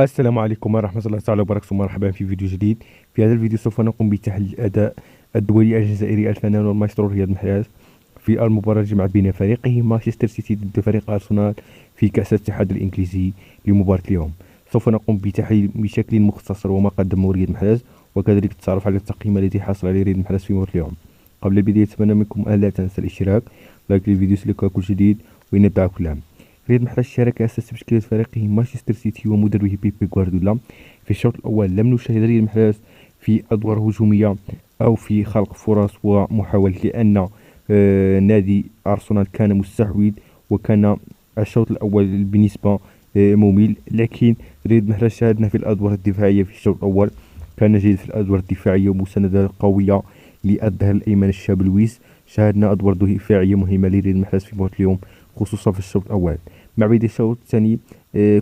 السلام عليكم ورحمة الله تعالى وبركاته. مرحبا في فيديو جديد. في هذا الفيديو سوف نقوم بتحليل الأداء الدولي الجزائري الفنان والمايسترو رياض محراز في المباراة الجمعت بين فريقه مانشستر سيتي ضد فريق أرسنال في كأس الاتحاد الإنجليزي لمباراة اليوم. سوف نقوم بتحليل بشكل مختصر وما قدمه رياض محراز، وكذلك التعرف على التقييم الذي حصل عليه رياض محراز في مباراة اليوم. قبل البداية أتمنى منكم ألا تنسى الاشتراك، لايك للفيديو ليصلك كل جديد، ونبدأ كلام. رياض محراز شارك أساس تشكيلة فريقه مانشستر سيتي ومدربه بيبي غوارديولا. في الشوط الأول لم نشاهد رياض محراز في أدوار هجومية أو في خلق فرص ومحاولة، لأن نادي أرسنال كان مستحوذ، وكان الشوط الأول بنسبة ممل. لكن رياض محراز شاهدنا في الأدوار الدفاعية في الشوط الأول كان جيد في الأدوار الدفاعية ومساندة قوية للظهير الأيمن الشاب لويس. شاهدنا أدوار دفاعية مهمة لرياض محراز في مباراة اليوم، خصوصا في الشوط الأول. مع بداية الشوط الثاني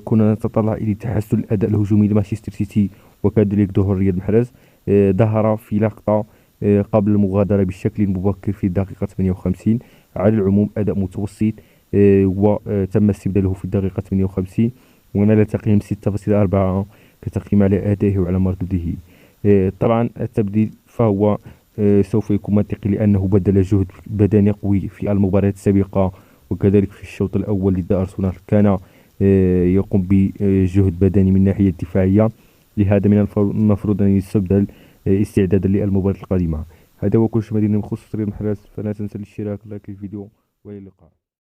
كنا نتطلع إلى تحسن الأداء الهجومي لمانشستر سيتي، وكذلك ظهور رياض محراز ظهر في لقطة قبل المغادرة بشكل مبكر في الدقيقة 58. على العموم أداء متوسط، وتم استبداله في الدقيقة 58 ونال تقييم 6.4 كتقييم على أدائه وعلى مردوده. طبعا التبديل فهو سوف يكون منطقي، لأنه بذل جهد بدني قوي في المباريات السابقة، وكذلك في الشوط الأول ضد أرسنال كان يقوم بجهد بدني من الناحية الدفاعية. لهذا من المفروض أن يستبدل استعدادا للمباراة القادمة. هذا هو كل شيء مدينة بخصوص رياض محراز، فلا تنسى الاشتراك، لايك الفيديو، والى اللقاء.